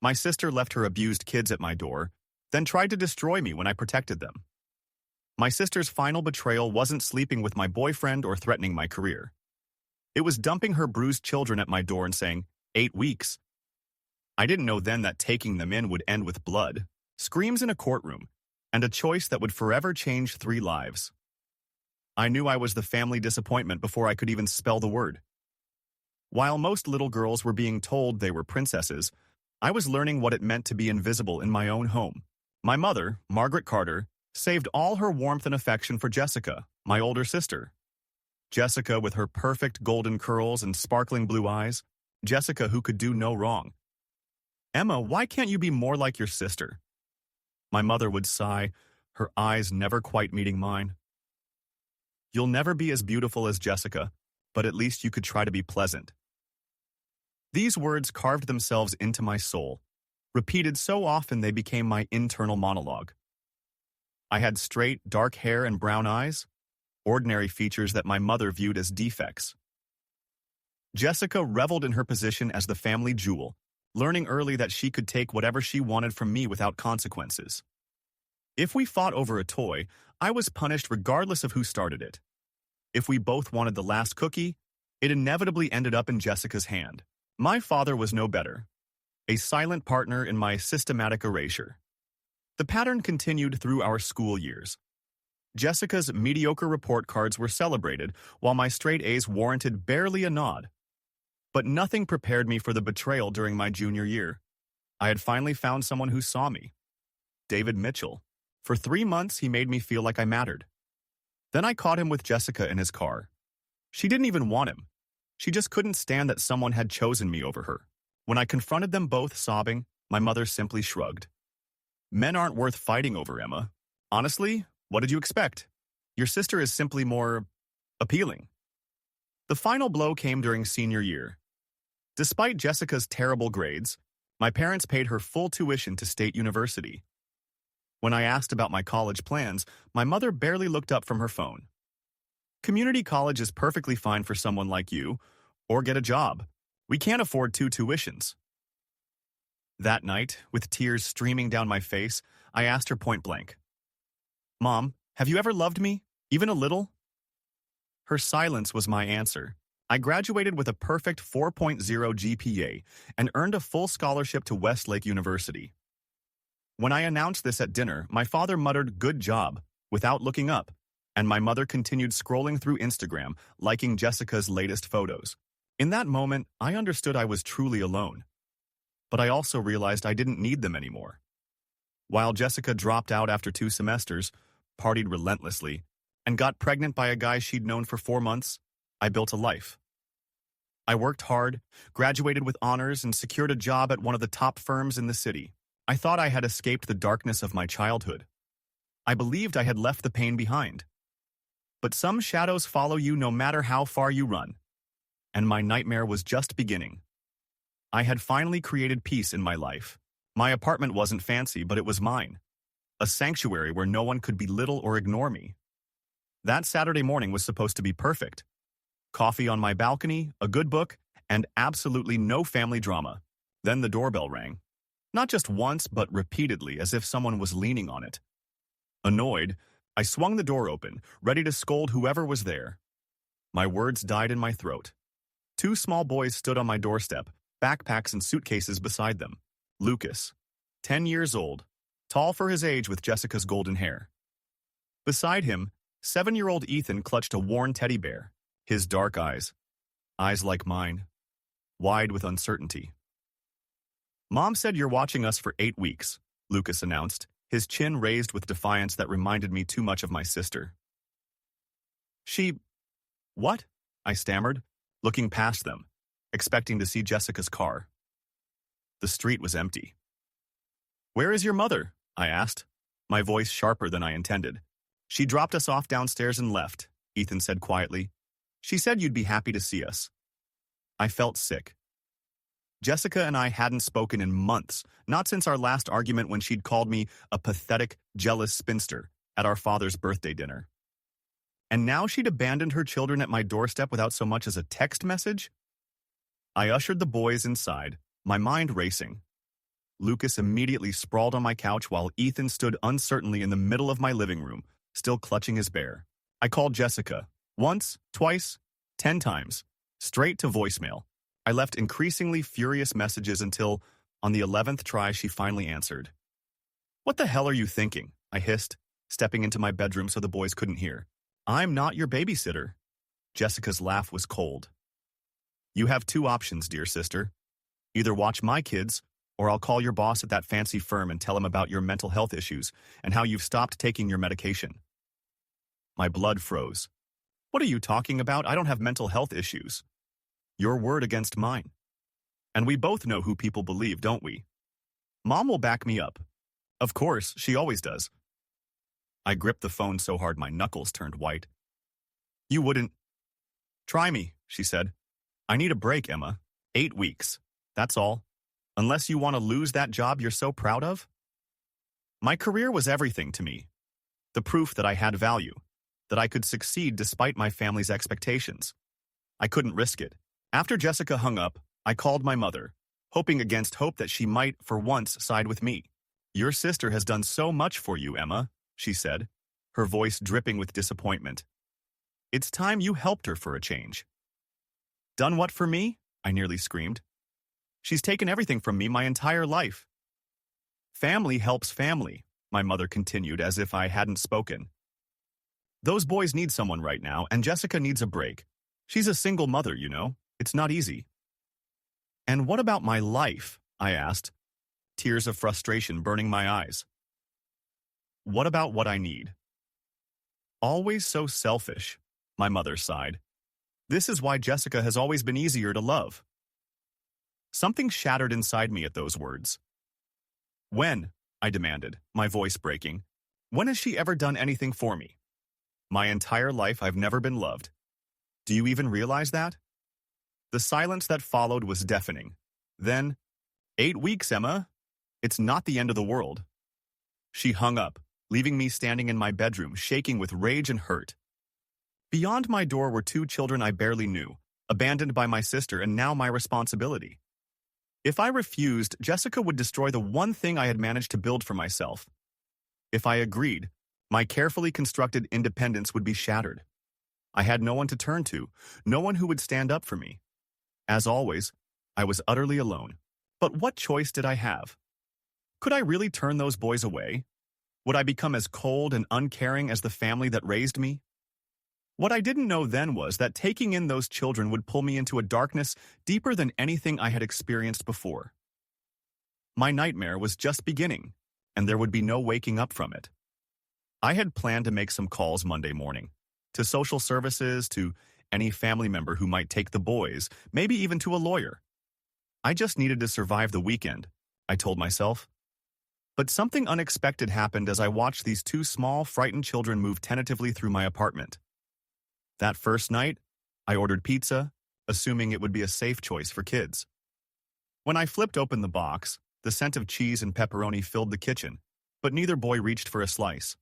My sister left her abused kids at my door, then tried to destroy me when I protected them. My sister's final betrayal wasn't sleeping with my boyfriend or threatening my career. It was dumping her bruised children at my door and saying, 8 weeks. I didn't know then that taking them in would end with blood, screams in a courtroom, and a choice that would forever change 3 lives. I knew I was the family disappointment before I could even spell the word. While most little girls were being told they were princesses, I was learning what it meant to be invisible in my own home. My mother, Margaret Carter, saved all her warmth and affection for Jessica, my older sister. Jessica with her perfect golden curls and sparkling blue eyes. Jessica who could do no wrong. Emma, why can't you be more like your sister? My mother would sigh, her eyes never quite meeting mine. You'll never be as beautiful as Jessica, but at least you could try to be pleasant. These words carved themselves into my soul, repeated so often they became my internal monologue. I had straight, dark hair and brown eyes, ordinary features that my mother viewed as defects. Jessica reveled in her position as the family jewel, learning early that she could take whatever she wanted from me without consequences. If we fought over a toy, I was punished regardless of who started it. If we both wanted the last cookie, it inevitably ended up in Jessica's hand. My father was no better, a silent partner in my systematic erasure. The pattern continued through our school years. Jessica's mediocre report cards were celebrated, while my straight A's warranted barely a nod. But nothing prepared me for the betrayal during my junior year. I had finally found someone who saw me. David Mitchell. For 3 months, he made me feel like I mattered. Then I caught him with Jessica in his car. She didn't even want him. She just couldn't stand that someone had chosen me over her. When I confronted them both sobbing, my mother simply shrugged. Men aren't worth fighting over, Emma. Honestly, what did you expect? Your sister is simply more appealing. The final blow came during senior year. Despite Jessica's terrible grades, my parents paid her full tuition to State University. When I asked about my college plans, my mother barely looked up from her phone. Community college is perfectly fine for someone like you, or get a job. We can't afford 2 tuitions. That night, with tears streaming down my face, I asked her point blank, Mom, have you ever loved me, even a little? Her silence was my answer. I graduated with a perfect 4.0 GPA and earned a full scholarship to Westlake University. When I announced this at dinner, my father muttered, "Good job," without looking up, and my mother continued scrolling through Instagram, liking Jessica's latest photos. In that moment, I understood I was truly alone. But I also realized I didn't need them anymore. While Jessica dropped out after 2 semesters, partied relentlessly, and got pregnant by a guy she'd known for 4 months, I built a life. I worked hard, graduated with honors, and secured a job at one of the top firms in the city. I thought I had escaped the darkness of my childhood. I believed I had left the pain behind. But some shadows follow you no matter how far you run. And my nightmare was just beginning. I had finally created peace in my life. My apartment wasn't fancy, but it was mine. A sanctuary where no one could belittle or ignore me. That Saturday morning was supposed to be perfect. Coffee on my balcony, a good book, and absolutely no family drama. Then the doorbell rang. Not just once, but repeatedly, as if someone was leaning on it. Annoyed, I swung the door open, ready to scold whoever was there. My words died in my throat. 2 small boys stood on my doorstep, backpacks and suitcases beside them. Lucas, 10 years old, tall for his age with Jessica's golden hair. Beside him, 7-year-old Ethan clutched a worn teddy bear, his dark eyes like mine, wide with uncertainty. Mom said you're watching us for 8 weeks, Lucas announced, his chin raised with defiance that reminded me too much of my sister. What? I stammered, looking past them, expecting to see Jessica's car. The street was empty. Where is your mother? I asked, my voice sharper than I intended. She dropped us off downstairs and left, Ethan said quietly. She said you'd be happy to see us. I felt sick. Jessica and I hadn't spoken in months, not since our last argument when she'd called me a pathetic, jealous spinster at our father's birthday dinner. And now she'd abandoned her children at my doorstep without so much as a text message? I ushered the boys inside, my mind racing. Lucas immediately sprawled on my couch while Ethan stood uncertainly in the middle of my living room, still clutching his bear. I called Jessica. Once, twice, 10 times. Straight to voicemail. I left increasingly furious messages until, on the 11th try, she finally answered. "What the hell are you thinking?" I hissed, stepping into my bedroom so the boys couldn't hear. "I'm not your babysitter." Jessica's laugh was cold. "You have two options, dear sister. Either watch my kids, or I'll call your boss at that fancy firm and tell him about your mental health issues and how you've stopped taking your medication." My blood froze. "What are you talking about? I don't have mental health issues." "Your word against mine. And we both know who people believe, don't we? Mom will back me up." "Of course, she always does." I gripped the phone so hard my knuckles turned white. "You wouldn't." "Try me," she said. "I need a break, Emma. 8 weeks. That's all. Unless you want to lose that job you're so proud of." My career was everything to me. The proof that I had value, that I could succeed despite my family's expectations. I couldn't risk it. After Jessica hung up, I called my mother, hoping against hope that she might, for once, side with me. "Your sister has done so much for you, Emma," she said, her voice dripping with disappointment. "It's time you helped her for a change." "Done what for me?" I nearly screamed. "She's taken everything from me my entire life." "Family helps family," my mother continued as if I hadn't spoken. "Those boys need someone right now, and Jessica needs a break. She's a single mother, you know. It's not easy." "And what about my life?" I asked, tears of frustration burning my eyes. "What about what I need?" "Always so selfish," my mother sighed. "This is why Jessica has always been easier to love." Something shattered inside me at those words. "When?" I demanded, my voice breaking. "When has she ever done anything for me? My entire life I've never been loved. Do you even realize that?" The silence that followed was deafening. Then, 8 weeks, Emma. It's not the end of the world." She hung up, leaving me standing in my bedroom, shaking with rage and hurt. Beyond my door were 2 children I barely knew, abandoned by my sister and now my responsibility. If I refused, Jessica would destroy the one thing I had managed to build for myself. If I agreed, my carefully constructed independence would be shattered. I had no one to turn to, no one who would stand up for me. As always, I was utterly alone. But what choice did I have? Could I really turn those boys away? Would I become as cold and uncaring as the family that raised me? What I didn't know then was that taking in those children would pull me into a darkness deeper than anything I had experienced before. My nightmare was just beginning, and there would be no waking up from it. I had planned to make some calls Monday morning, to social services, to any family member who might take the boys, maybe even to a lawyer. I just needed to survive the weekend, I told myself. But something unexpected happened as I watched these 2 small, frightened children move tentatively through my apartment. That first night, I ordered pizza, assuming it would be a safe choice for kids. When I flipped open the box, the scent of cheese and pepperoni filled the kitchen, but neither boy reached for a slice.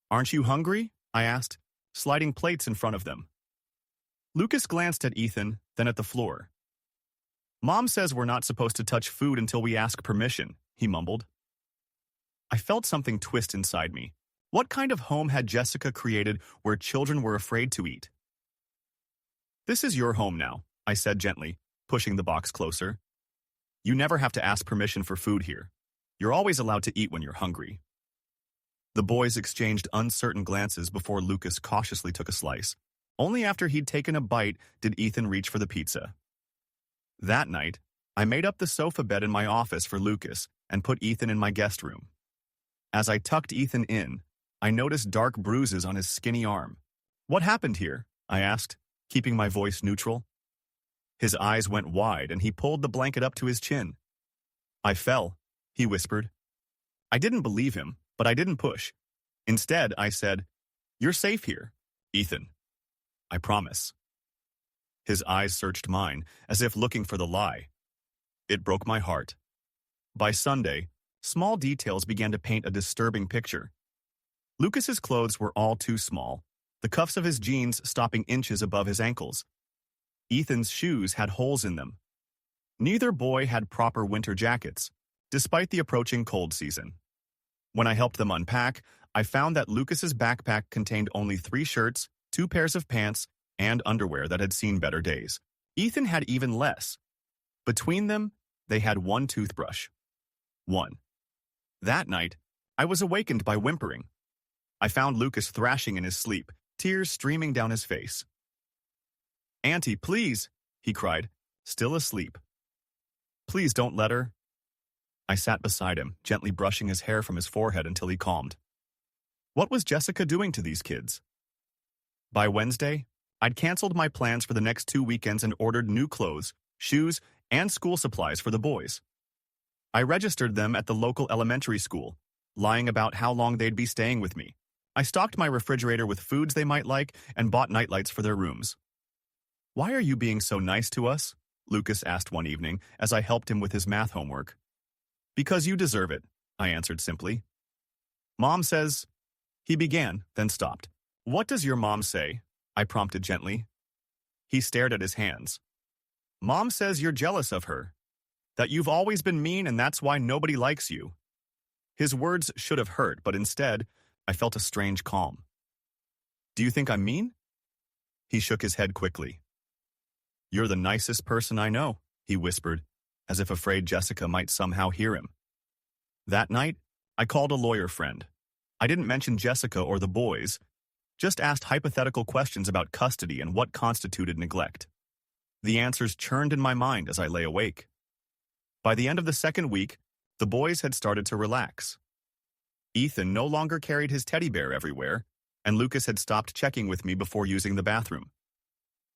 "Aren't you hungry?" I asked, sliding plates in front of them. Lucas glanced at Ethan, then at the floor. "Mom says we're not supposed to touch food until we ask permission," he mumbled. I felt something twist inside me. What kind of home had Jessica created where children were afraid to eat? "This is your home now," I said gently, pushing the box closer. "You never have to ask permission for food here. You're always allowed to eat when you're hungry." The boys exchanged uncertain glances before Lucas cautiously took a slice. Only after he'd taken a bite did Ethan reach for the pizza. That night, I made up the sofa bed in my office for Lucas and put Ethan in my guest room. As I tucked Ethan in, I noticed dark bruises on his skinny arm. "What happened here?" I asked, keeping my voice neutral. His eyes went wide and he pulled the blanket up to his chin. "I fell," he whispered. I didn't believe him, but I didn't push. Instead, I said, "You're safe here, Ethan. I promise." His eyes searched mine, as if looking for the lie. It broke my heart. By Sunday, small details began to paint a disturbing picture. Lucas's clothes were all too small, the cuffs of his jeans stopping inches above his ankles. Ethan's shoes had holes in them. Neither boy had proper winter jackets. despite the approaching cold season. When I helped them unpack, I found that Lucas's backpack contained only 3 shirts, 2 pairs of pants, and underwear that had seen better days. Ethan had even less. Between them, they had 1 toothbrush. 1. That night, I was awakened by whimpering. I found Lucas thrashing in his sleep, tears streaming down his face. "Auntie, please," he cried, still asleep. "Please don't let her." I sat beside him, gently brushing his hair from his forehead until he calmed. What was Jessica doing to these kids? By Wednesday, I'd canceled my plans for the next 2 weekends and ordered new clothes, shoes, and school supplies for the boys. I registered them at the local elementary school, lying about how long they'd be staying with me. I stocked my refrigerator with foods they might like and bought nightlights for their rooms. "Why are you being so nice to us?" Lucas asked one evening as I helped him with his math homework. "Because you deserve it," I answered simply. "Mom says—" He began, then stopped. "What does your mom say?" I prompted gently. He stared at his hands. "Mom says you're jealous of her. That you've always been mean and that's why nobody likes you." His words should have hurt, but instead, I felt a strange calm. "Do you think I'm mean?" He shook his head quickly. "You're the nicest person I know," he whispered, as if afraid Jessica might somehow hear him. That night, I called a lawyer friend. I didn't mention Jessica or the boys, just asked hypothetical questions about custody and what constituted neglect. The answers churned in my mind as I lay awake. By the end of the second week, the boys had started to relax. Ethan no longer carried his teddy bear everywhere, and Lucas had stopped checking with me before using the bathroom.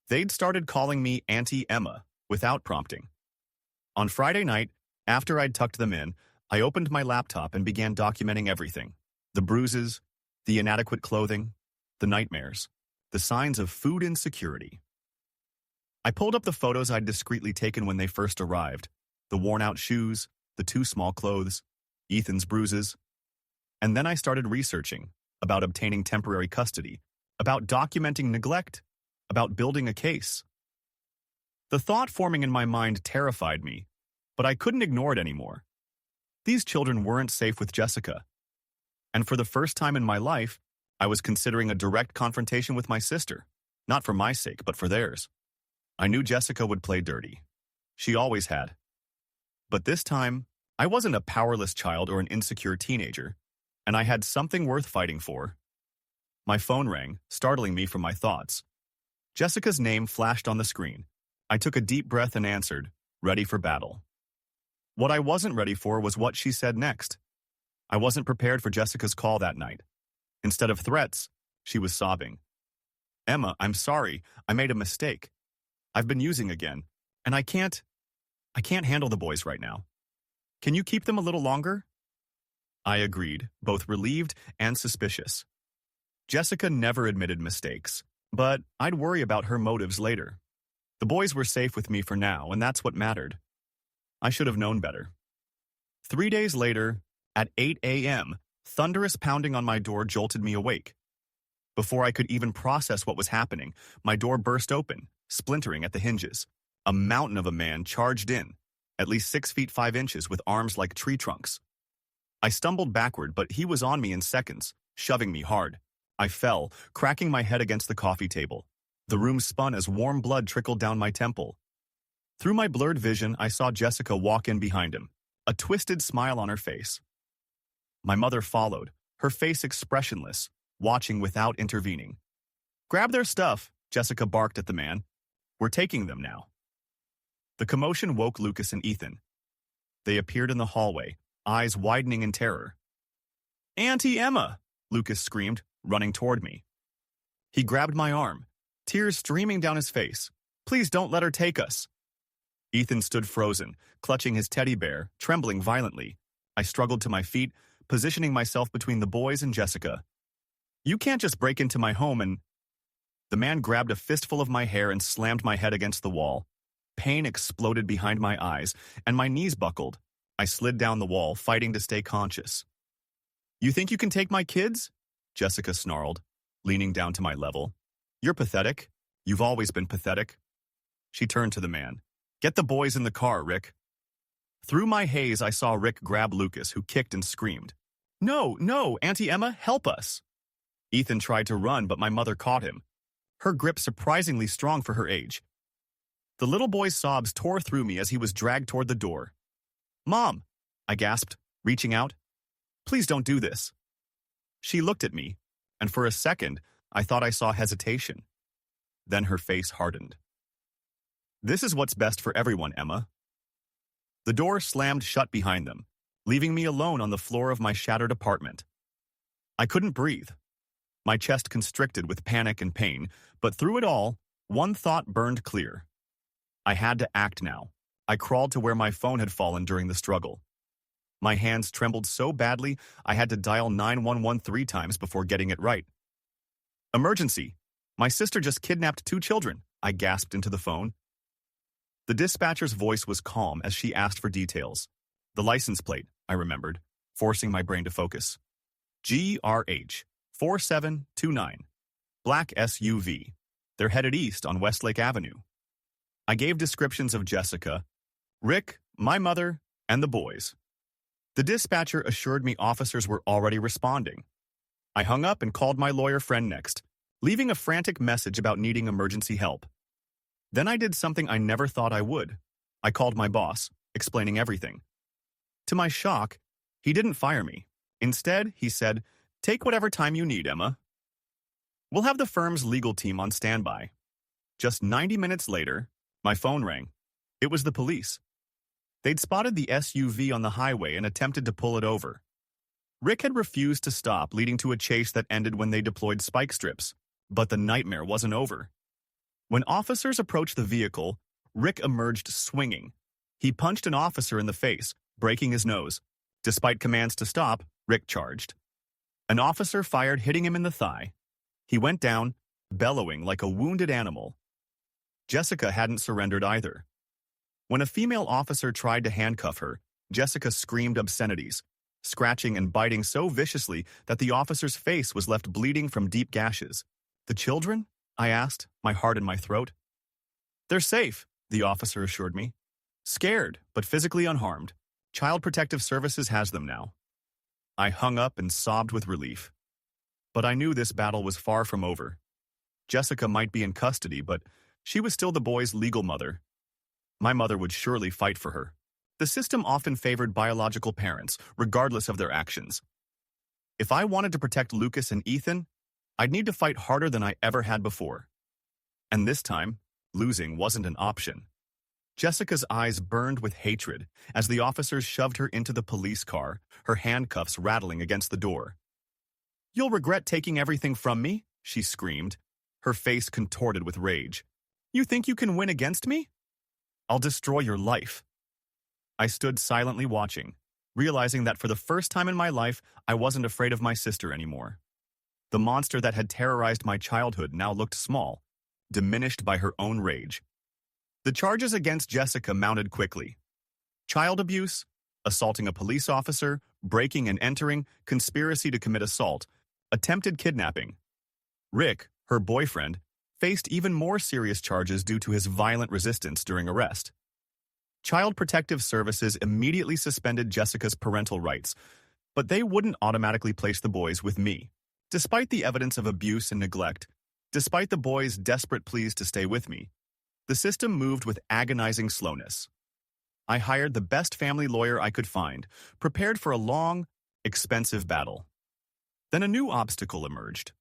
They'd started calling me Auntie Emma without prompting. On Friday night, after I'd tucked them in, I opened my laptop and began documenting everything. The bruises, the inadequate clothing, the nightmares, the signs of food insecurity. I pulled up the photos I'd discreetly taken when they first arrived, the worn-out shoes, the too small clothes, Ethan's bruises. And then I started researching about obtaining temporary custody, about documenting neglect, about building a case. The thought forming in my mind terrified me, but I couldn't ignore it anymore. These children weren't safe with Jessica. And for the first time in my life, I was considering a direct confrontation with my sister, not for my sake, but for theirs. I knew Jessica would play dirty. She always had. But this time, I wasn't a powerless child or an insecure teenager, and I had something worth fighting for. My phone rang, startling me from my thoughts. Jessica's name flashed on the screen. I took a deep breath and answered, ready for battle. What I wasn't ready for was what she said next. I wasn't prepared for Jessica's call that night. Instead of threats, she was sobbing. "Emma, I'm sorry. I made a mistake. I've been using again, and I can't handle the boys right now. Can you keep them a little longer?" I agreed, both relieved and suspicious. Jessica never admitted mistakes, but I'd worry about her motives later. The boys were safe with me for now, and that's what mattered. I should have known better. 3 days later, at 8 a.m., thunderous pounding on my door jolted me awake. Before I could even process what was happening, my door burst open, splintering at the hinges. A mountain of a man charged in, at least 6 feet 5 inches with arms like tree trunks. I stumbled backward, but he was on me in seconds, shoving me hard. I fell, cracking my head against the coffee table. The room spun as warm blood trickled down my temple. Through my blurred vision, I saw Jessica walk in behind him, a twisted smile on her face. My mother followed, her face expressionless, watching without intervening. "Grab their stuff," Jessica barked at the man. "We're taking them now." The commotion woke Lucas and Ethan. They appeared in the hallway, eyes widening in terror. "Auntie Emma!" Lucas screamed, running toward me. He grabbed my arm, tears streaming down his face. "Please don't let her take us." Ethan stood frozen, clutching his teddy bear, trembling violently. I struggled to my feet, positioning myself between the boys and Jessica. "You can't just break into my home and—" The man grabbed a fistful of my hair and slammed my head against the wall. Pain exploded behind my eyes, and my knees buckled. I slid down the wall, fighting to stay conscious. "You think you can take my kids?" Jessica snarled, leaning down to my level. "You're pathetic. You've always been pathetic." She turned to the man. "Get the boys in the car, Rick." Through my haze, I saw Rick grab Lucas, who kicked and screamed. No, no, Auntie Emma, help us. Ethan tried to run, but my mother caught him, her grip surprisingly strong for her age. The little boy's sobs tore through me as he was dragged toward the door. Mom, I gasped, reaching out. Please don't do this. She looked at me, and for a second, I thought I saw hesitation. Then her face hardened. This is what's best for everyone, Emma. The door slammed shut behind them, leaving me alone on the floor of my shattered apartment. I couldn't breathe. My chest constricted with panic and pain, but through it all, one thought burned clear. I had to act now. I crawled to where my phone had fallen during the struggle. My hands trembled so badly, I had to dial 911 3 times before getting it right. Emergency! My sister just kidnapped 2 children, I gasped into the phone. The dispatcher's voice was calm as she asked for details. The license plate, I remembered, forcing my brain to focus. GRH 4729. Black SUV. They're headed east on Westlake Avenue. I gave descriptions of Jessica, Rick, my mother, and the boys. The dispatcher assured me officers were already responding. I hung up and called my lawyer friend next, leaving a frantic message about needing emergency help. Then I did something I never thought I would. I called my boss, explaining everything. To my shock, he didn't fire me. Instead, he said, "Take whatever time you need, Emma. We'll have the firm's legal team on standby." Just 90 minutes later, my phone rang. It was the police. They'd spotted the SUV on the highway and attempted to pull it over. Rick had refused to stop, leading to a chase that ended when they deployed spike strips. But the nightmare wasn't over. When officers approached the vehicle, Rick emerged swinging. He punched an officer in the face, breaking his nose. Despite commands to stop, Rick charged. An officer fired, hitting him in the thigh. He went down, bellowing like a wounded animal. Jessica hadn't surrendered either. When a female officer tried to handcuff her, Jessica screamed obscenities, scratching and biting so viciously that the officer's face was left bleeding from deep gashes. The children? I asked, my heart in my throat. They're safe, the officer assured me. Scared, but physically unharmed. Child Protective Services has them now. I hung up and sobbed with relief. But I knew this battle was far from over. Jessica might be in custody, but she was still the boy's legal mother. My mother would surely fight for her. The system often favored biological parents, regardless of their actions. If I wanted to protect Lucas and Ethan, I'd need to fight harder than I ever had before. And this time, losing wasn't an option. Jessica's eyes burned with hatred as the officers shoved her into the police car, her handcuffs rattling against the door. "You'll regret taking everything from me," she screamed, her face contorted with rage. "You think you can win against me? I'll destroy your life." I stood silently watching, realizing that for the first time in my life, I wasn't afraid of my sister anymore. The monster that had terrorized my childhood now looked small, diminished by her own rage. The charges against Jessica mounted quickly. Child abuse, assaulting a police officer, breaking and entering, conspiracy to commit assault, attempted kidnapping. Rick, her boyfriend, faced even more serious charges due to his violent resistance during arrest. Child Protective Services immediately suspended Jessica's parental rights, but they wouldn't automatically place the boys with me. Despite the evidence of abuse and neglect, despite the boys' desperate pleas to stay with me, the system moved with agonizing slowness. I hired the best family lawyer I could find, prepared for a long, expensive battle. Then a new obstacle emerged.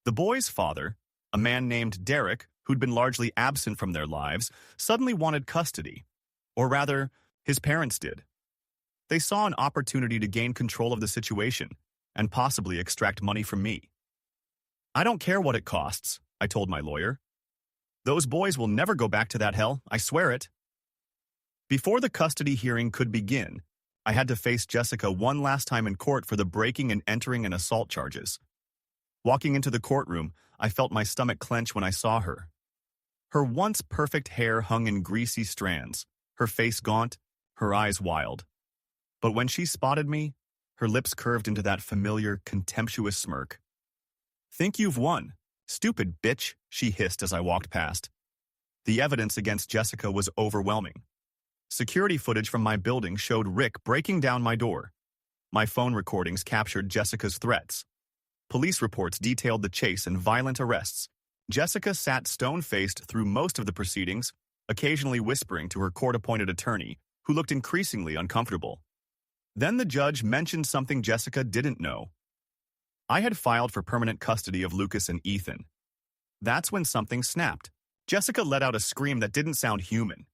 The boys' father, a man named Derek, who'd been largely absent from their lives, suddenly wanted custody. Or rather, his parents did. They saw an opportunity to gain control of the situation and possibly extract money from me. "I don't care what it costs," I told my lawyer. "Those boys will never go back to that hell, I swear it." Before the custody hearing could begin, I had to face Jessica one last time in court for the breaking and entering and assault charges. Walking into the courtroom, I felt my stomach clench when I saw her. Her once perfect hair hung in greasy strands, her face gaunt, her eyes wild. But when she spotted me, her lips curved into that familiar, contemptuous smirk. "Think you've won, stupid bitch," she hissed as I walked past. The evidence against Jessica was overwhelming. Security footage from my building showed Rick breaking down my door. My phone recordings captured Jessica's threats. Police reports detailed the chase and violent arrests. Jessica sat stone-faced through most of the proceedings, occasionally whispering to her court-appointed attorney, who looked increasingly uncomfortable. Then the judge mentioned something Jessica didn't know. I had filed for permanent custody of Lucas and Ethan. That's when something snapped. Jessica let out a scream that didn't sound human.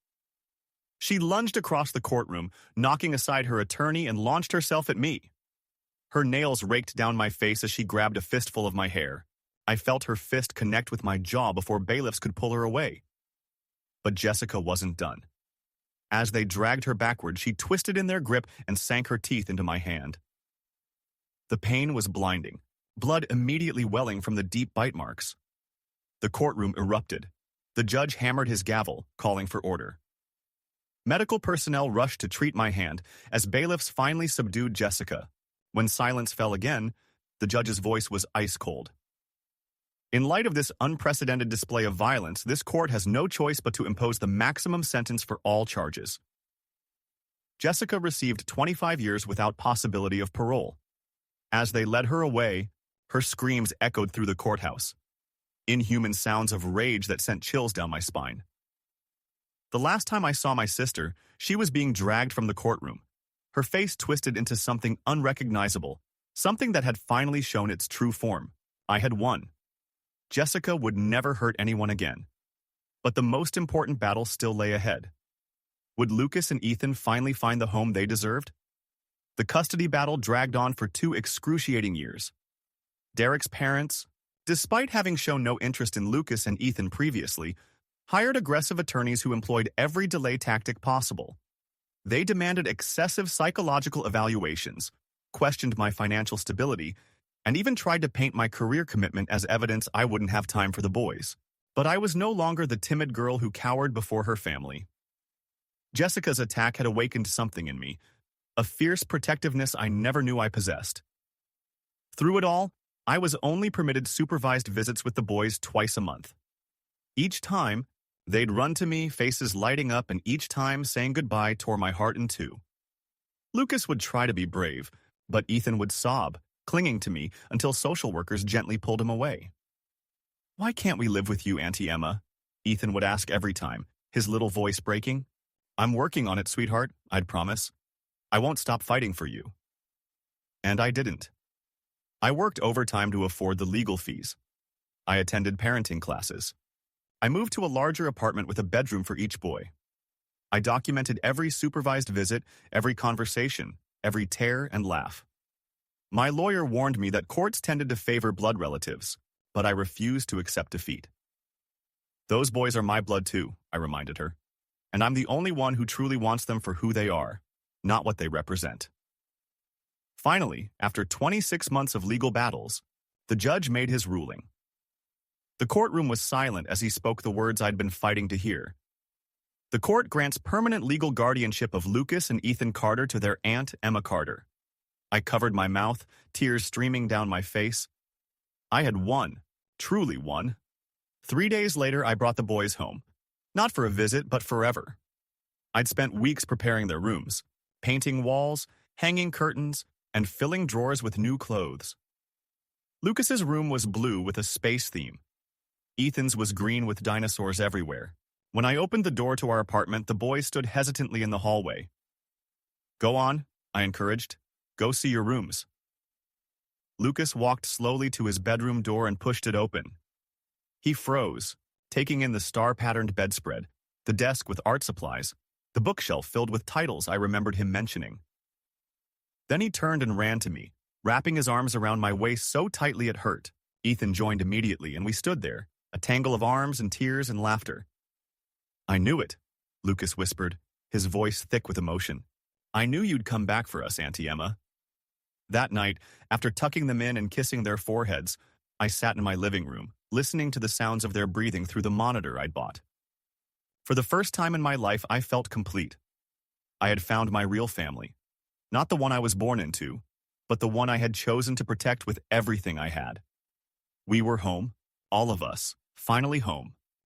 She lunged across the courtroom, knocking aside her attorney and launched herself at me. Her nails raked down my face as she grabbed a fistful of my hair. I felt her fist connect with my jaw before bailiffs could pull her away. But Jessica wasn't done. As they dragged her backward, she twisted in their grip and sank her teeth into my hand. The pain was blinding, blood immediately welling from the deep bite marks. The courtroom erupted. The judge hammered his gavel, calling for order. Medical personnel rushed to treat my hand as bailiffs finally subdued Jessica. When silence fell again, the judge's voice was ice cold. In light of this unprecedented display of violence, this court has no choice but to impose the maximum sentence for all charges. Jessica received 25 years without possibility of parole. As they led her away, her screams echoed through the courthouse. Inhuman sounds of rage that sent chills down my spine. The last time I saw my sister, she was being dragged from the courtroom. Her face twisted into something unrecognizable, something that had finally shown its true form. I had won. Jessica would never hurt anyone again. But the most important battle still lay ahead. Would Lucas and Ethan finally find the home they deserved? The custody battle dragged on for 2 excruciating years. Derek's parents, despite having shown no interest in Lucas and Ethan previously, hired aggressive attorneys who employed every delay tactic possible. They demanded excessive psychological evaluations, questioned my financial stability, and even tried to paint my career commitment as evidence I wouldn't have time for the boys. But I was no longer the timid girl who cowered before her family. Jessica's attack had awakened something in me, a fierce protectiveness I never knew I possessed. Through it all, I was only permitted supervised visits with the boys twice a month. Each time, they'd run to me, faces lighting up, and each time saying goodbye tore my heart in two. Lucas would try to be brave, but Ethan would sob, clinging to me until social workers gently pulled him away. "Why can't we live with you, Auntie Emma?" Ethan would ask every time, his little voice breaking. "I'm working on it, sweetheart, I'd promise. I won't stop fighting for you." And I didn't. I worked overtime to afford the legal fees. I attended parenting classes. I moved to a larger apartment with a bedroom for each boy. I documented every supervised visit, every conversation, every tear and laugh. My lawyer warned me that courts tended to favor blood relatives, but I refused to accept defeat. "Those boys are my blood too," I reminded her, "and I'm the only one who truly wants them for who they are, not what they represent." Finally, after 26 months of legal battles, the judge made his ruling. The courtroom was silent as he spoke the words I'd been fighting to hear. The court grants permanent legal guardianship of Lucas and Ethan Carter to their aunt, Emma Carter. I covered my mouth, tears streaming down my face. I had won, truly won. 3 days later, I brought the boys home. Not for a visit, but forever. I'd spent weeks preparing their rooms, painting walls, hanging curtains, and filling drawers with new clothes. Lucas's room was blue with a space theme. Ethan's was green with dinosaurs everywhere. When I opened the door to our apartment, the boys stood hesitantly in the hallway. "Go on," I encouraged. "Go see your rooms." Lucas walked slowly to his bedroom door and pushed it open. He froze, taking in the star-patterned bedspread, the desk with art supplies, the bookshelf filled with titles I remembered him mentioning. Then he turned and ran to me, wrapping his arms around my waist so tightly it hurt. Ethan joined immediately, and we stood there, a tangle of arms and tears and laughter. "I knew it," Lucas whispered, his voice thick with emotion. "I knew you'd come back for us, Auntie Emma." That night, after tucking them in and kissing their foreheads, I sat in my living room, listening to the sounds of their breathing through the monitor I'd bought. For the first time in my life, I felt complete. I had found my real family. Not the one I was born into, but the one I had chosen to protect with everything I had. We were home, all of us, finally home.